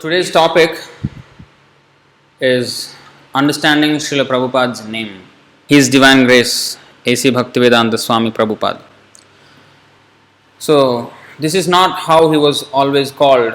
Today's topic is understanding Srila Prabhupada's name. His Divine Grace, A.C. Bhaktivedanta Swami Prabhupada. So, this is not how he was always called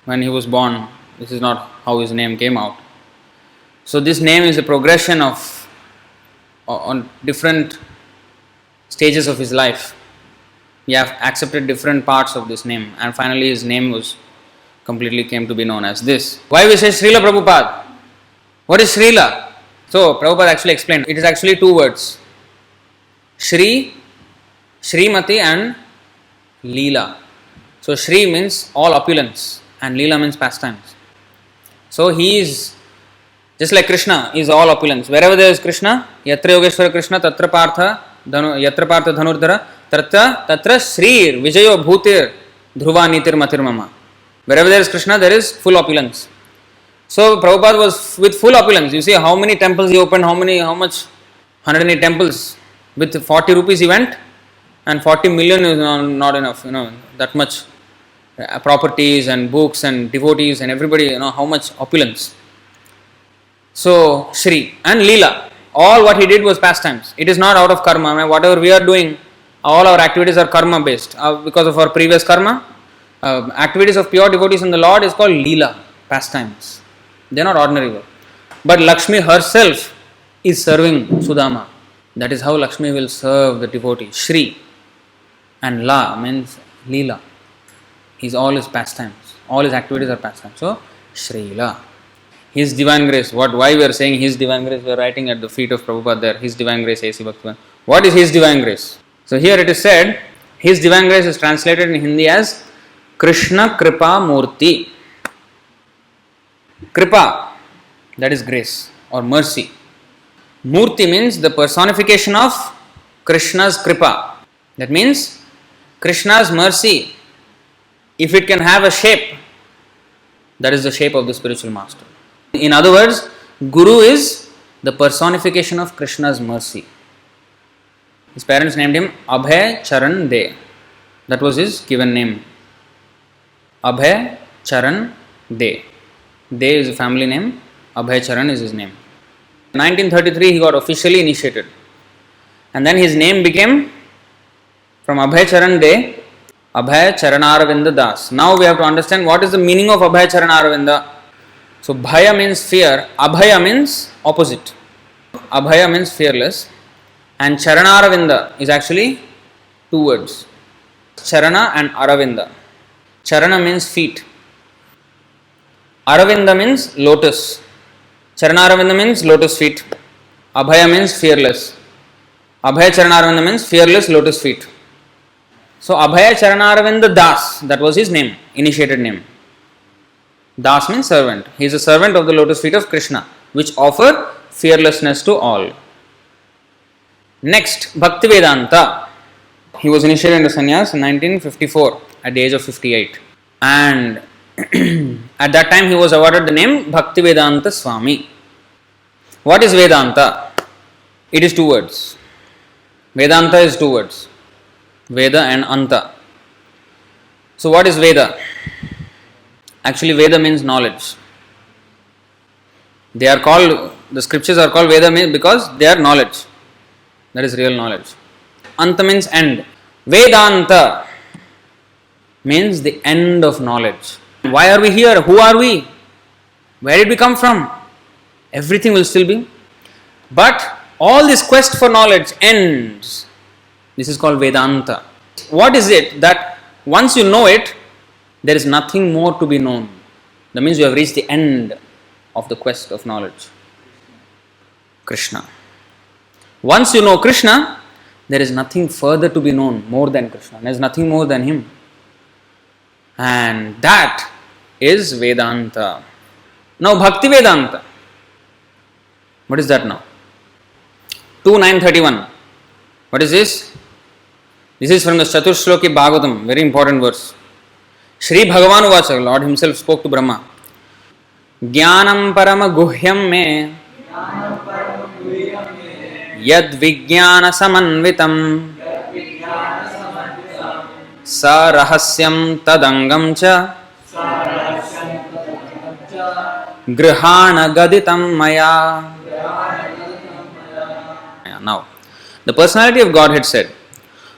when he was born. This is not how his name came out. So, this name is a progression of on different stages of his life. He have accepted different parts of this name, and finally his name was completely came to be known as this. Why we say Srila Prabhupada? What is Srila? So Prabhupada actually explained. It is actually two words. Shri, Srimati and Leela. So Shri means all opulence and Leela means pastimes. So he is just like Krishna, is all opulence. Wherever there is Krishna, Yatra Yogeshwara Krishna, Tatra Partha Dhanurdhara, Tatra Srir, Vijayo Bhutir, Dhruva Nitir Matir Mama. Wherever there is Krishna, there is full opulence. So Prabhupada was with full opulence. You see how many temples he opened, how much? 108 temples. With 40 rupees he went, and 40 million is not enough, that much properties and books and devotees and everybody, how much opulence. So Shri and Leela, all what he did was pastimes. It is not out of karma. Whatever we are doing, all our activities are karma based because of our previous karma. Activities of pure devotees in the Lord is called Leela, pastimes. They are not ordinary work. But Lakshmi herself is serving Sudama. That is how Lakshmi will serve the devotee. Shri and La means Leela. All his pastimes. All his activities are pastimes. So, Srila. His Divine Grace. Why we are saying His Divine Grace? We are writing at the feet of Prabhupada there. His Divine Grace, A.C. Bhaktivedanta. What is His Divine Grace? So here it is said, His Divine Grace is translated in Hindi as Krishna Kripa Murti. Kripa, that is grace or mercy. Murti means the personification of Krishna's Kripa. That means Krishna's mercy, if it can have a shape, that is the shape of the spiritual master. In other words, Guru is the personification of Krishna's mercy. His parents named him Abhay Charan De. That was his given name. Abhay Charan De. De is a family name. Abhay Charan is his name. In 1933 he got officially initiated. And then his name became from Abhay Charan De, Abhay Charanaravinda Das. Now we have to understand what is the meaning of Abhay Charanaravinda. So Bhaya means fear, Abhaya means opposite. Abhaya means fearless, and Charanaravinda is actually two words. Charana and Aravinda. Charana means feet. Aravinda means lotus. Charanaravinda means lotus feet. Abhaya means fearless. Abhaya Charanaravinda means fearless lotus feet. So Abhaya Charanaravinda Das, that was his name, initiated name. Das means servant. He is a servant of the lotus feet of Krishna, which offer fearlessness to all. Next, Bhaktivedanta. He was initiated into sannyas in 1954 at the age of 58. And at that time he was awarded the name Bhaktivedanta Swami. What is Vedanta? It is two words. Vedanta is two words. Veda and Anta. So what is Veda? Actually Veda means knowledge. The scriptures are called Veda because they are knowledge. That is real knowledge. Anta means end. Vedanta means the end of knowledge. Why are we here? Who are we? Where did we come from? Everything will still be. But all this quest for knowledge ends. This is called Vedanta. What is it that once you know it, there is nothing more to be known? That means you have reached the end of the quest of knowledge. Krishna. Once you know Krishna, there is nothing further to be known more than Krishna. There is nothing more than Him. And that is Vedanta. Now Bhakti Vedanta. What is that now? 2.931. What is this? This is from the Chaturshloki Bhagavatam, very important verse. Shri Bhagavan Uvacha, Lord Himself spoke to Brahma. Jnanam parama guhyam me yad vijnana samanvitam sa rahasyam tadangam cha Grihana Gaditam Maya. Now, the personality of Godhead said,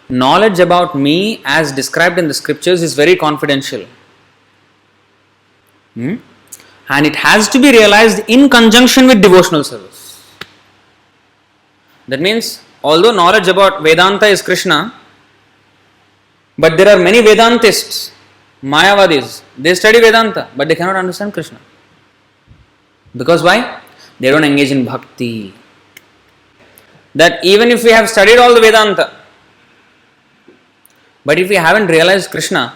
knowledge about me as described in the scriptures is very confidential. And it has to be realized in conjunction with devotional service. That means, although knowledge about Vedanta is Krishna, but there are many Vedantists, Mayavadis, they study Vedanta, but they cannot understand Krishna. Because why? They don't engage in bhakti. That even if we have studied all the Vedanta, but if we haven't realized Krishna,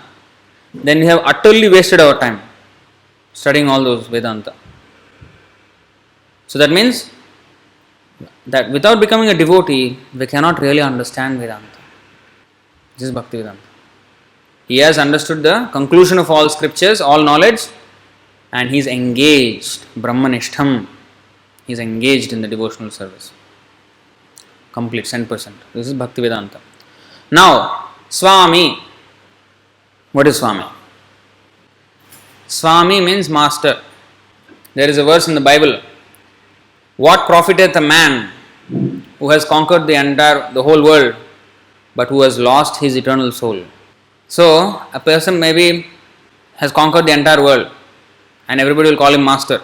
then we have utterly wasted our time studying all those Vedanta. So that means that without becoming a devotee, we cannot really understand Vedanta. This is Bhakti Vedanta. He has understood the conclusion of all scriptures, all knowledge, and he is engaged, Brahmanishtham. He is engaged in the devotional service. Complete, 100%. This is Bhakti Vedanta. Now, Swami. What is Swami? Swami means master. There is a verse in the Bible. What profiteth a man who has conquered the whole world, but who has lost his eternal soul? So, a person maybe has conquered the entire world, and everybody will call him master.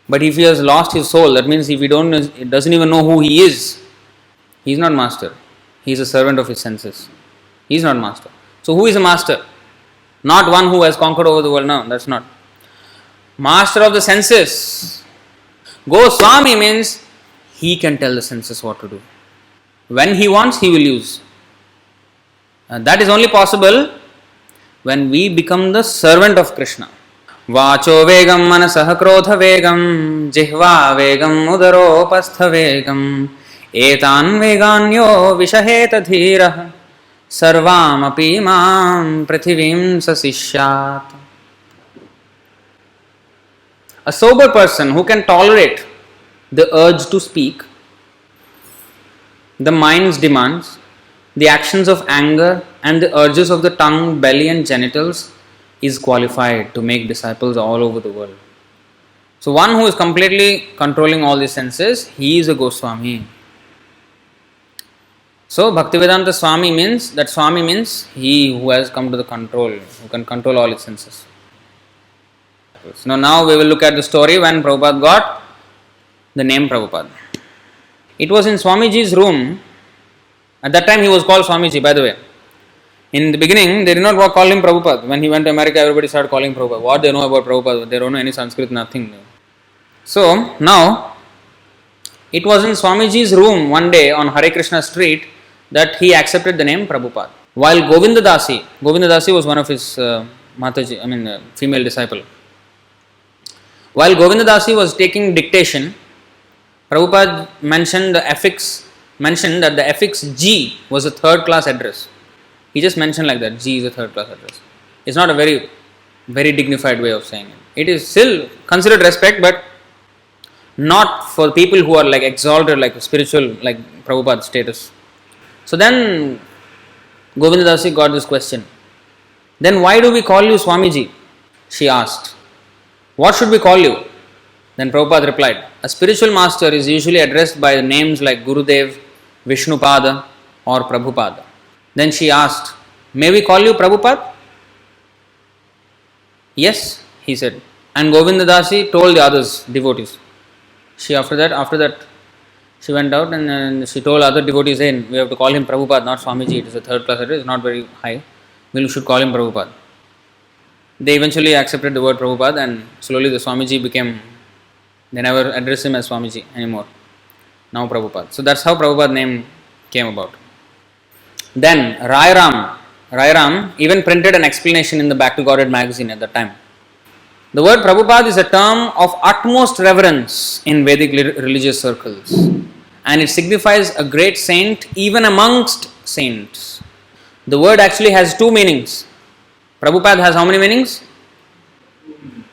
But if he has lost his soul, that means if he doesn't even know who he is, he is not master. He is a servant of his senses. He is not master. So who is a master? Not one who has conquered over the world. No, that's not. Master of the senses. Goswami means he can tell the senses what to do. When he wants, he will use. And that is only possible when we become the servant of Krishna. Vacho vegam manasah krodha vegam jihva vegam udaropastha vegam etan veganyo vishaheta dhirah sarvam api mam prithivim sasishyat. A sober person who can tolerate the urge to speak, the mind's demands, the actions of anger and the urges of the tongue, belly and genitals is qualified to make disciples all over the world. So one who is completely controlling all the senses, he is a Goswami. So Bhaktivedanta Swami means he who has come to the control, who can control all his senses. Now we will look at the story when Prabhupada got the name Prabhupada. It was in Swamiji's room. At that time he was called Swamiji, by the way. In the beginning, they did not call him Prabhupada. When he went to America, everybody started calling him Prabhupada. What they know about Prabhupada? They don't know any Sanskrit, nothing. So, now, it was in Swamiji's room one day on Hare Krishna street that he accepted the name Prabhupada. While Govinda Dasi was one of his female disciple. While Govinda Dasi was taking dictation, Prabhupada mentioned that the affix G was a third class address. He just mentioned like that, G is a third class address. It's not a very, very dignified way of saying it. It is still considered respect, but not for people who are like exalted, like spiritual, like Prabhupada's status. So then Govinda Dasi got this question. Then why do we call you Swamiji? She asked. What should we call you? Then Prabhupada replied, a spiritual master is usually addressed by names like Gurudev, Vishnupada or Prabhupada. Then she asked, may we call you Prabhupada? Yes, he said. And Govinda Dasi told the others, devotees. After that, she went out and she told other devotees, hey, we have to call him Prabhupada, not Swamiji. It is a third class address, not very high. We should call him Prabhupada. They eventually accepted the word Prabhupada and slowly the Swamiji they never address him as Swamiji anymore. Now Prabhupada. So that's how Prabhupada name came about. Then Rai Ram even printed an explanation in the Back to Godhead magazine at that time. The word Prabhupada is a term of utmost reverence in Vedic religious circles, and it signifies a great saint even amongst saints. The word actually has two meanings. Prabhupada has how many meanings?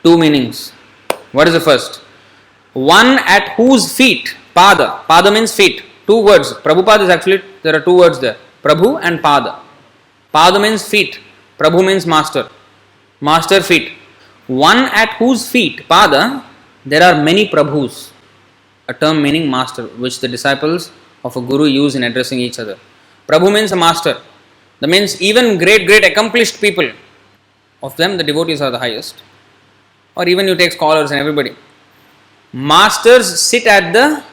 Two meanings. What is the first? One at whose feet, Pada. Pada means feet. Two words. Prabhupada is actually, there are two words there. Prabhu and Pada. Pada means feet. Prabhu means master. Master feet. one at whose feet, Pada, there are many Prabhus, a term meaning master, which the disciples of a guru use in addressing each other. Prabhu means a master. That means even great accomplished people, of them the devotees are the highest. Or even you take scholars and everybody. Masters sit at the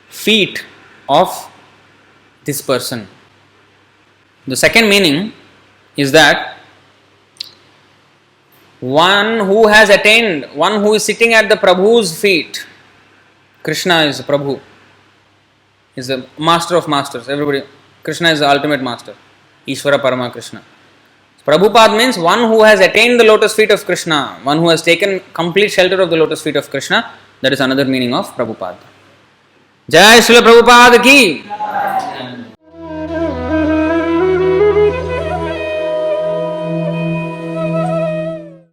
feet of this person. The second meaning is that one who has attained, one who is sitting at the Prabhu's feet. Krishna is Prabhu, is the master of masters. Everybody, Krishna is the ultimate master. Ishvara Parama Krishna. Prabhupada means one who has attained the lotus feet of Krishna, one who has taken complete shelter of the lotus feet of Krishna. That is another meaning of Prabhupada. Jai Srila Prabhupada ki.